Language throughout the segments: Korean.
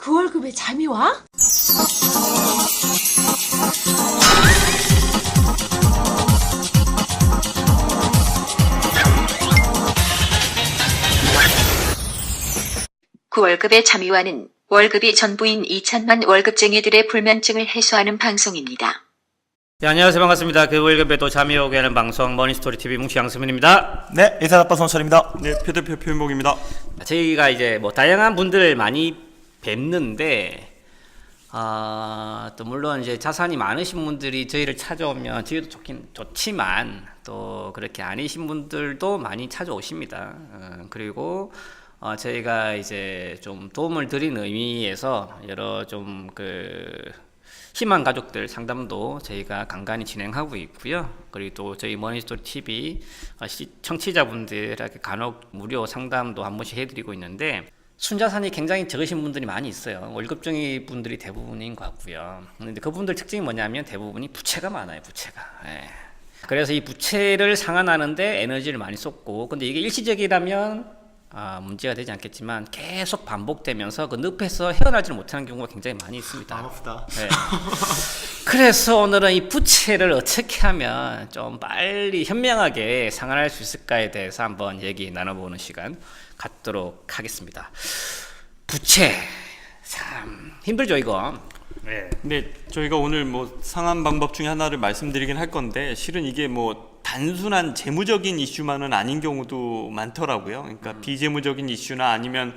그 월급에 잠이 와? 그 월급의 잠이와는 월급이 전부인 2천만 월급쟁이들의 불면증을 해소하는 방송입니다. 네, 안녕하세요. 반갑습니다. 그 월급에도 잠이 오게 하는 방송 머니스토리TV 뭉치 양수민입니다. 네, 이사아빠 손철입니다. 네, 표대표 표현복입니다. 저희가 이제 뭐 다양한 분들 많이 뵙는데 또 물론 이제 자산이 많으신 분들이 저희를 찾아오면 저희도 좋지만 또 그렇게 아니신 분들도 많이 찾아오십니다. 그리고 저희가 이제 좀 도움을 드리는 의미에서 여러 좀 희망 가족들 상담도 저희가 간간히 진행하고 있고요. 그리고 또 저희 머니스토리 TV 청취자분들에게 간혹 무료 상담도 한 번씩 해드리고 있는데 순자산이 굉장히 적으신 분들이 많이 있어요. 월급쟁이 분들이 대부분인 것 같고요. 그런데 그분들 특징이 뭐냐면 대부분이 부채가 많아요. 부채가. 예. 그래서 이 부채를 상환하는데 에너지를 많이 쏟고, 근데 이게 일시적이라면 문제가 되지 않겠지만 계속 반복되면서 그 늪에서 헤어나지를 못하는 경우가 굉장히 많이 있습니다. 아프다. 네. 그래서 오늘은 이 부채를 어떻게 하면 좀 빨리 현명하게 상환할 수 있을까에 대해서 한번 얘기 나눠보는 시간 갖도록 하겠습니다. 부채 참 힘들죠 이거. 네. 네, 저희가 오늘 뭐 상한 방법 중에 하나를 말씀드리긴 할 건데 실은 이게 뭐 단순한 재무적인 이슈만은 아닌 경우도 많더라고요. 그러니까 비재무적인 이슈나 아니면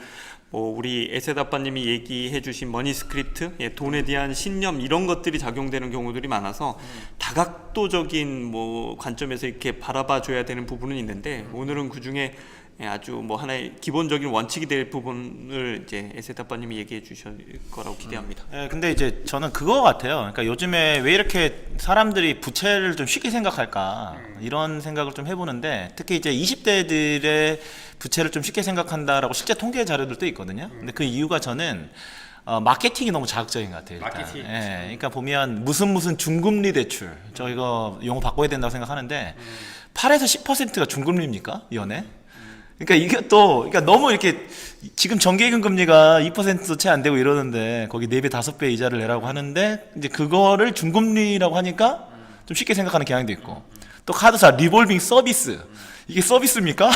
뭐 우리 에셋 아빠님이 얘기해 주신 머니 스크립트, 돈에 대한 신념 이런 것들이 작용되는 경우들이 많아서 다각도적인 뭐 관점에서 이렇게 바라봐 줘야 되는 부분은 있는데 오늘은 그 중에 아주 뭐 하나의 기본적인 원칙이 될 부분을 이제 에셋 아빠님이 얘기해 주실 거라고 기대합니다. 네, 근데 이제 저는 그거 같아요. 그러니까 요즘에 왜 이렇게 사람들이 부채를 좀 쉽게 생각할까 이런 생각을 좀 해보는데 특히 이제 20대들의 부채를 좀 쉽게 생각한다라고 실제 통계 자료들도 있거든요. 근데 그 이유가 저는 마케팅이 너무 자극적인 것 같아요. 일단. 마케팅. 예, 그러니까 보면 무슨 중금리 대출 저 이거 용어 바꿔야 된다고 생각하는데 8에서 10%가 중금리입니까? 연에? 그러니까 이게 또, 그러니까 너무 이렇게 지금 정기예금 금리가 2%도 채 안 되고 이러는데 거기 4배, 5배 이자를 내라고 하는데 이제 그거를 중금리라고 하니까 좀 쉽게 생각하는 경향도 있고 또 카드사 리볼빙 서비스 이게 서비스입니까?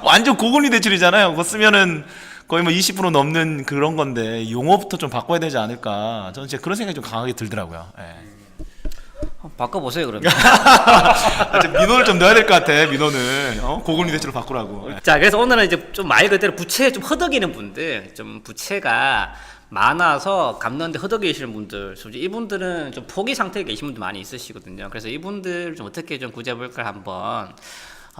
완전 고금리 대출이잖아요. 그거 쓰면은 거의 뭐 20% 넘는 그런 건데 용어부터 좀 바꿔야 되지 않을까 저는 진짜 그런 생각이 좀 강하게 들더라고요. 예. 바꿔보세요 그러면. 민원을 좀 넣어야 될 것 같아. 민원을 고금리 대출로 바꾸라고. 자, 그래서 오늘은 이제 좀 말 그대로 부채에 좀 허덕이는 분들, 좀 부채가 많아서 갚는데 허덕이시는 분들, 솔직히 이분들은 좀 포기 상태에 계신 분들 많이 있으시거든요. 그래서 이분들 좀 어떻게 좀 구제해볼까 한번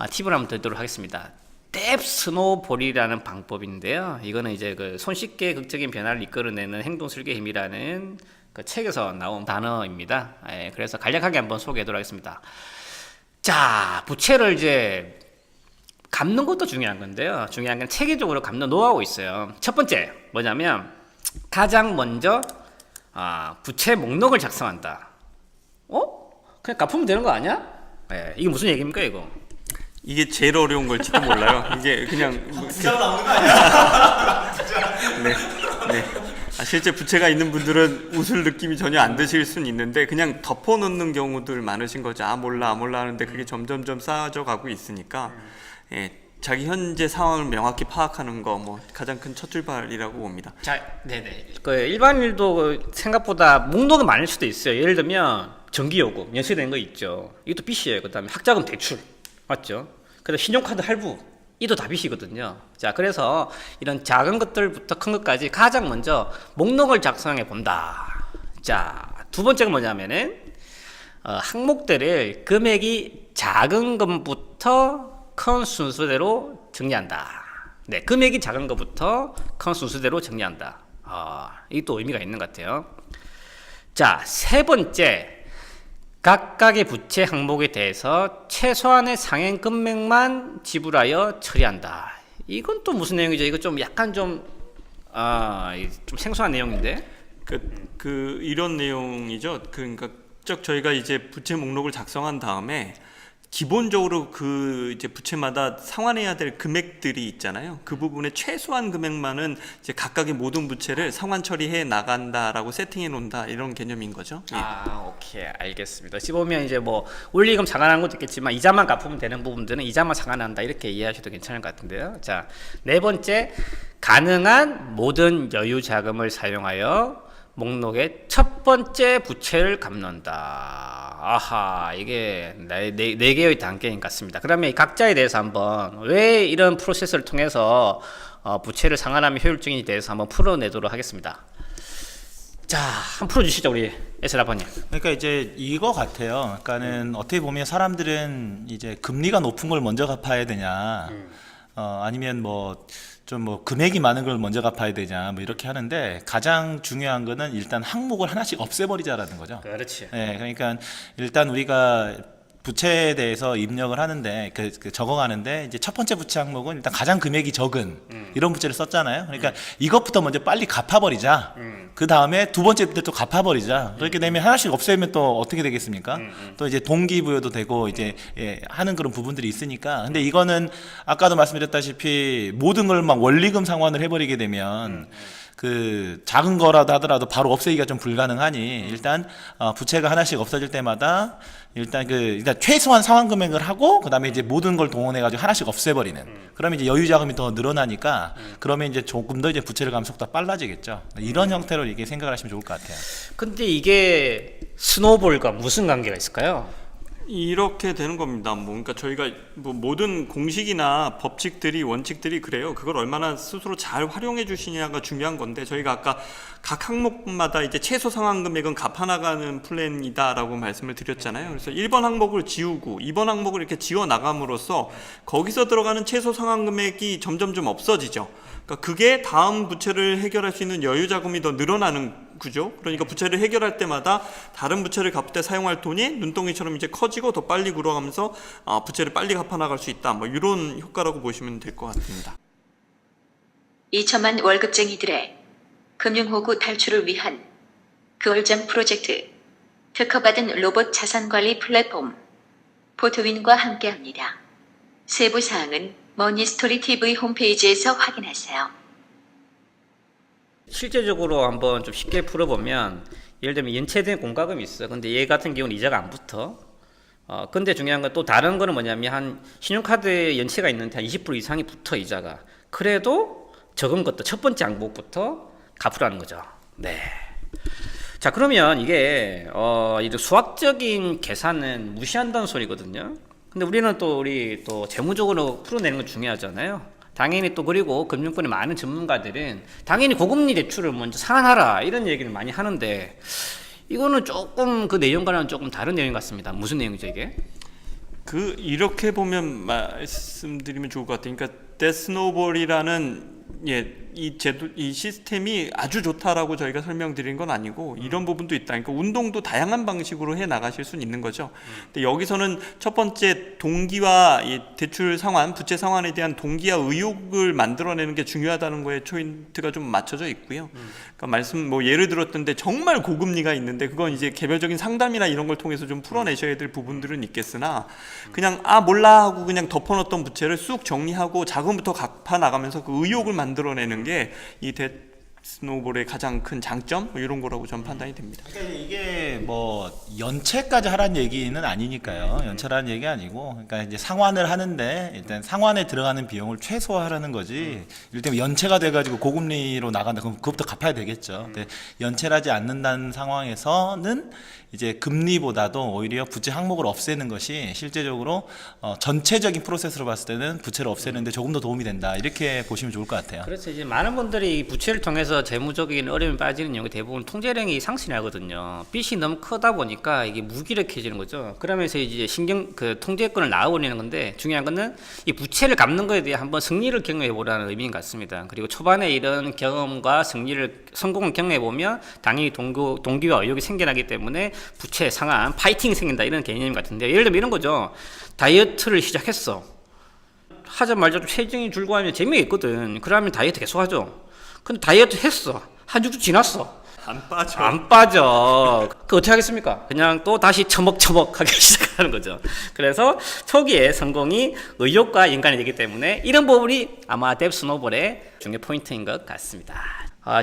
팁을 한번 드리도록 하겠습니다. 뎁 스노볼이라는 방법인데요. 이거는 이제 그 손쉽게 극적인 변화를 이끌어내는 행동 설계 힘이라는 그 책에서 나온 단어입니다. 그래서 간략하게 한번 소개하도록 하겠습니다. 자, 부채를 이제 갚는 것도 중요한 건데요. 중요한 건 체계적으로 갚는 노하우가 있어요. 첫 번째 뭐냐면 가장 먼저 부채 목록을 작성한다. 그냥 갚으면 되는 거 아니야? 이게 무슨 얘기입니까 이거? 이게 제일 어려운 걸지도 몰라요. 이게 그냥 진짜로 나오는 거 아니야? 네, 네. 실제 부채가 있는 분들은 웃을 느낌이 전혀 안 드실 수는 있는데 그냥 덮어놓는 경우들 많으신 거죠. 몰라 하는데 그게 점점점 쌓아져 가고 있으니까 자기 현재 상황을 명확히 파악하는 거 뭐 가장 큰 첫 출발이라고 봅니다. 자, 네네. 그 일반인도 생각보다 목록이 많을 수도 있어요. 예를 들면 전기요금 연체된 거 있죠. 이것도 빚이에요. 그다음에 학자금 대출 맞죠? 그다음 신용카드 할부 이도 다 빚이거든요. 자, 그래서 이런 작은 것들부터 큰 것까지 가장 먼저 목록을 작성해 본다. 자, 두 번째가 뭐냐면은 항목들을 금액이 작은 것부터 큰 순서대로 정리한다. 네, 금액이 작은 것부터 큰 순서대로 정리한다. 이게 또 의미가 있는 것 같아요. 자, 세 번째. 각각의 부채 항목에 대해서 최소한의 상행 금액만 지불하여 처리한다. 이건 또 무슨 내용이죠? 이거 좀 약간 좀 생소한 내용인데. 이런 내용이죠. 그러니까 저희가 이제 부채 목록을 작성한 다음에 기본적으로 그 이제 부채마다 상환해야 될 금액들이 있잖아요. 그 부분에 최소한 금액만은 이제 각각의 모든 부채를 상환 처리해 나간다라고 세팅해 놓는다 이런 개념인 거죠. 예. 오케이, 알겠습니다. 어찌 보면 이제 뭐 원리금 상환하는 것도 있겠지만 이자만 갚으면 되는 부분들은 이자만 상환한다 이렇게 이해하셔도 괜찮을 것 같은데요. 자, 네 번째, 가능한 모든 여유 자금을 사용하여 목록의 첫 번째 부채를 갚는다. 아하, 이게 네 개의 단계인 것 같습니다. 그러면 이 각자에 대해서 한번 왜 이런 프로세스를 통해서 부채를 상환하면 효율적인지 대해서 한번 풀어내도록 하겠습니다. 자, 한번 풀어주시죠, 우리 에스라버님. 그러니까 이제 이거 같아요. 그러니까는 어떻게 보면 사람들은 이제 금리가 높은 걸 먼저 갚아야 되냐, 아니면 뭐 좀 뭐 금액이 많은 걸 먼저 갚아야 되냐, 뭐 이렇게 하는데 가장 중요한 거는 일단 항목을 하나씩 없애버리자라는 거죠. 그렇지. 네, 그러니까 일단 우리가 부채에 대해서 입력을 하는데 그 적어가는데 이제 첫 번째 부채 항목은 일단 가장 금액이 적은 이런 부채를 썼잖아요. 그러니까 이것부터 먼저 빨리 갚아버리자. 그 다음에 두 번째 부터 또 갚아버리자. 그렇게 되면 하나씩 없애면 또 어떻게 되겠습니까? 또 이제 동기부여도 되고 이제 하는 그런 부분들이 있으니까. 근데 이거는 아까도 말씀드렸다시피 모든 걸 막 원리금 상환을 해버리게 되면 그 작은 거라도 하더라도 바로 없애기가 좀 불가능하니 일단 부채가 하나씩 없어질 때마다 일단 최소한 상환 금액을 하고 그다음에 이제 모든 걸 동원해 가지고 하나씩 없애버리는. 그러면 이제 여유 자금이 더 늘어나니까 그러면 이제 조금 더 이제 부채를 감는 속도가 빨라지겠죠. 이런 형태로 이게 생각을 하시면 좋을 것 같아요. 근데 이게 스노우볼과 무슨 관계가 있을까요? 이렇게 되는 겁니다. 그러니까 저희가 뭐 모든 공식이나 법칙들이 원칙들이 그래요. 그걸 얼마나 스스로 잘 활용해 주시냐가 중요한 건데 저희가 아까 각 항목마다 이제 최소 상환 금액은 갚아나가는 플랜이다라고 말씀을 드렸잖아요. 그래서 1번 항목을 지우고 2번 항목을 이렇게 지워 나감으로써 거기서 들어가는 최소 상환 금액이 점점 좀 없어지죠. 그러니까 그게 다음 부채를 해결할 수 있는 여유 자금이 더 늘어나는 구조. 그러니까 부채를 해결할 때마다 다른 부채를 갚을 때 사용할 돈이 눈덩이처럼 이제 커지고 더 빨리 굴러가면서 부채를 빨리 갚아 나갈 수 있다. 뭐 이런 효과라고 보시면 될 것 같습니다. 2천만 월급쟁이들의 금융호구 탈출을 위한 그월잠 프로젝트 특허받은 로봇 자산관리 플랫폼 포트윈과 함께합니다. 세부 사항은 머니스토리 TV 홈페이지에서 확인하세요. 실제적으로 한번 좀 쉽게 풀어보면 예를 들면 연체된 공과금이 있어. 근데 얘 같은 경우는 이자가 안 붙어. 근데 중요한 건 또 다른 거는 뭐냐면 한 신용카드에 연체가 있는데 한 20% 이상이 붙어 이자가. 그래도 적은 것도 첫 번째 항목부터 갚으라는 거죠. 네. 자, 그러면 이게 이제 수학적인 계산은 무시한다는 소리거든요. 근데 우리는 또 우리 또 재무적으로 풀어내는 건 중요하잖아요. 당연히 또 그리고 금융권의 많은 전문가들은 당연히 고금리 대출을 먼저 상환하라 이런 얘기를 많이 하는데 이거는 조금 그 내용과는 조금 다른 내용 같습니다. 무슨 내용이죠 이게? 이렇게 보면 말씀드리면 좋을 것 같아요. 그러니까 데스노볼이라는 이 제도, 이 시스템이 아주 좋다라고 저희가 설명드린 건 아니고 이런 부분도 있다. 그러니까 운동도 다양한 방식으로 해 나가실 수는 있는 거죠. 근데 여기서는 첫 번째 동기와 이 대출 상환, 부채 상환에 대한 동기와 의욕을 만들어내는 게 중요하다는 거에 포인트가 좀 맞춰져 있고요. 그러니까 말씀 뭐 예를 들었던데 정말 고금리가 있는데 그건 이제 개별적인 상담이나 이런 걸 통해서 좀 풀어내셔야 될 부분들은 있겠으나 그냥 몰라 하고 그냥 덮어놓던 부채를 쑥 정리하고 자금부터 갚아 나가면서 그 의욕을 만들어내는 게 이 데스노볼의 가장 큰 장점 이런 거라고 저는 판단이 됩니다. 그러니까 이게 뭐 연체까지 하라는 얘기는 아니니까요. 연체라는 얘기 아니고, 그러니까 이제 상환을 하는데 일단 상환에 들어가는 비용을 최소화하라는 거지. 일단 연체가 돼가지고 고금리로 나간다. 그럼 그것부터 갚아야 되겠죠. 근데 연체하지 않는다는 상황에서는 이제 금리보다도 오히려 부채 항목을 없애는 것이 실제적으로 전체적인 프로세스로 봤을 때는 부채를 없애는데 조금 더 도움이 된다. 이렇게 보시면 좋을 것 같아요. 그렇죠. 이제 많은 분들이 이 부채를 통해서 재무적인 어려움에 빠지는 경우 대부분 통제량이 상승이 하거든요. 빚이 너무 크다 보니까 이게 무기력해지는 거죠. 그러면서 이제 통제권을 나아올리는 건데 중요한 거는 이 부채를 갚는 거에 대해 한번 승리를 경험해 보라는 의미인 것 같습니다. 그리고 초반에 이런 경험과 성공을 경험해 보면 당연히 동기와 의욕이 생겨나기 때문에 부채 상환, 파이팅이 생긴다 이런 개념 같은데 예를 들면 이런 거죠. 다이어트를 시작했어. 하자마자 체중이 줄고 하면 재미가 있거든. 그러면 다이어트 계속 하죠. 근데 다이어트 했어. 한 6주 지났어. 안 빠져. 안 빠져. 그 어떻게 하겠습니까? 그냥 또 다시 처먹처먹 하기 시작. 있다는 거죠. 그래서 초기에 성공이 의욕과 연관이 되기 때문에 이런 부분이 아마 뎁 스노볼의 중요 포인트인 것 같습니다.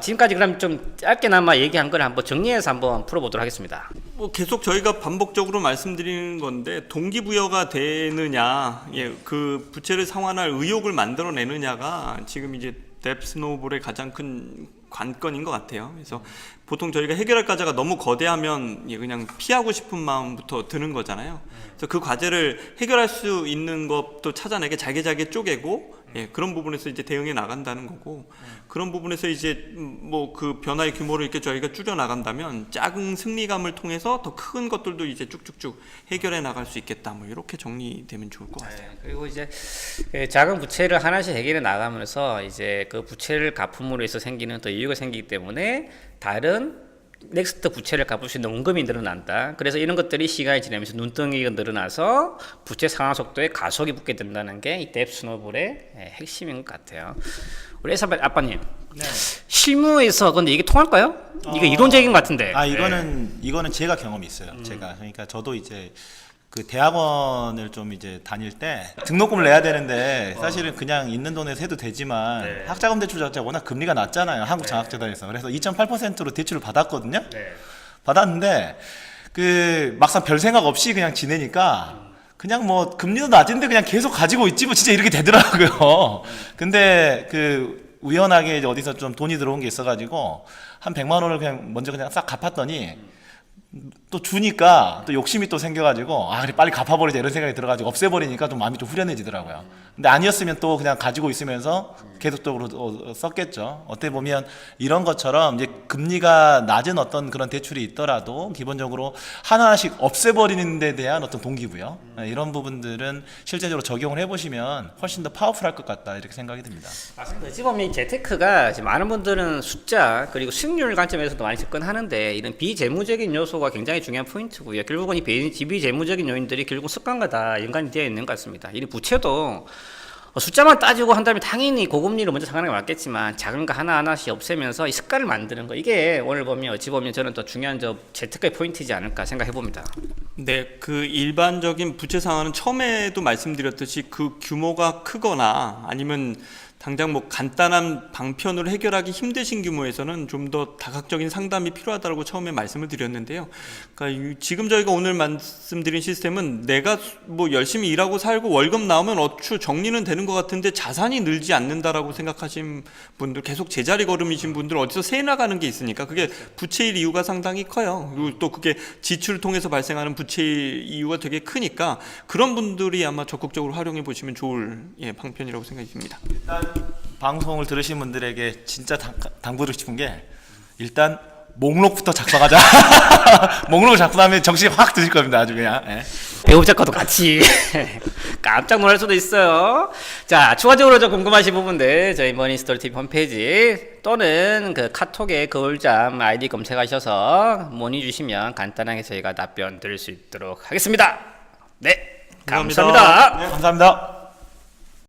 지금까지 그럼 좀 짧게나마 얘기한 걸 한번 정리해서 한번 풀어보도록 하겠습니다. 뭐 계속 저희가 반복적으로 말씀드리는 건데 동기부여가 되느냐, 그 부채를 상환할 의욕을 만들어내느냐가 지금 이제 뎁 스노볼의 가장 큰 관건인 것 같아요. 그래서 보통 저희가 해결할 과제가 너무 거대하면 그냥 피하고 싶은 마음부터 드는 거잖아요. 그래서 그 과제를 해결할 수 있는 것도 찾아내게 잘게 쪼개고 그런 부분에서 이제 대응해 나간다는 거고, 그런 부분에서 이제 뭐 그 변화의 규모를 이렇게 저희가 줄여 나간다면 작은 승리감을 통해서 더 큰 것들도 이제 쭉쭉쭉 해결해 나갈 수 있겠다. 뭐 이렇게 정리되면 좋을 것 같아요. 그리고 이제 작은 부채를 하나씩 해결해 나가면서 이제 그 부채를 갚음으로 해서 생기는 또 이유가 생기기 때문에 다른 넥스트 부채를 갚을 수 있는 원금이 늘어난다. 그래서 이런 것들이 시간이 지나면서 눈덩이가 늘어나서 부채 상환 속도에 가속이 붙게 된다는 게 이 뎁 스노볼의 핵심인 것 같아요. 우리 에사 아빠님, 네. 실무에서 근데 이게 통할까요? 이게 이론적인 것 같은데. 이거는 제가 경험이 있어요. 제가 그러니까 저도 이제 그 대학원을 좀 이제 다닐 때 등록금을 내야 되는데 사실은 그냥 있는 돈에서 해도 되지만 학자금 대출 자체가 워낙 금리가 낮잖아요. 한국장학재단에서. 그래서 2.8%로 대출을 받았거든요. 받았는데 그 막상 별 생각 없이 그냥 지내니까 그냥 뭐 금리도 낮은데 그냥 계속 가지고 있지 뭐 진짜 이렇게 되더라고요. 근데 그 우연하게 이제 어디서 좀 돈이 들어온 게 있어가지고 한 100만 원을 그냥 먼저 그냥 싹 갚았더니 또 주니까 또 욕심이 또 생겨가지고 그래 빨리 갚아버리자 이런 생각이 들어가지고 없애버리니까 좀 마음이 좀 후련해지더라고요. 근데 아니었으면 또 그냥 가지고 있으면서 계속적으로 썼겠죠. 어떻게 보면 이런 것처럼 이제 금리가 낮은 어떤 그런 대출이 있더라도 기본적으로 하나하나씩 없애버리는 데 대한 어떤 동기부여 이런 부분들은 실제적으로 적용을 해보시면 훨씬 더 파워풀할 것 같다 이렇게 생각이 듭니다. 맞습니다. 어찌 보면 재테크가 지금 많은 분들은 숫자 그리고 수익률 관점에서도 많이 접근하는데 이런 비재무적인 요소가 굉장히 중요한 포인트고요. 결국은 이 비재무적인 요인들이 결국 습관과 다 연관이 되어 있는 것 같습니다. 이 부채도 숫자만 따지고 한다면 당연히 고금리를 먼저 상하는 게 맞겠지만 작은 거 하나하나씩 없애면서 이 습관을 만드는 거, 이게 오늘 보면 어찌 보면 저는 또 중요한 재테크의 포인트이지 않을까 생각해 봅니다. 네, 그 일반적인 부채 상환은 처음에도 말씀드렸듯이 그 규모가 크거나 아니면 당장 뭐 간단한 방편으로 해결하기 힘드신 규모에서는 좀 더 다각적인 상담이 필요하다고 처음에 말씀을 드렸는데요. 그러니까 지금 저희가 오늘 말씀드린 시스템은 내가 뭐 열심히 일하고 살고 월급 나오면 어추 정리는 되는 것 같은데 자산이 늘지 않는다라고 생각하신 분들, 계속 제자리 걸음이신 분들 어디서 새 나가는 게 있으니까 그게 부채일 이유가 상당히 커요. 그리고 또 그게 지출을 통해서 발생하는 부채일 이유가 되게 크니까 그런 분들이 아마 적극적으로 활용해 보시면 좋을 방편이라고 생각이 듭니다. 일단 방송을 들으신 분들에게 진짜 당부드리고 싶은 게 일단 목록부터 작성하자. 목록을 작성하면 정신이 확 드실 겁니다. 아주 그냥. 배우자 것도 같이 깜짝 놀랄 수도 있어요. 자, 추가적으로 좀 궁금하신 부분들 저희 머니스토리TV 홈페이지 또는 그 카톡에 거울잠 아이디 검색하셔서 문의 주시면 간단하게 저희가 답변 드릴 수 있도록 하겠습니다. 네, 감사합니다. 감사합니다.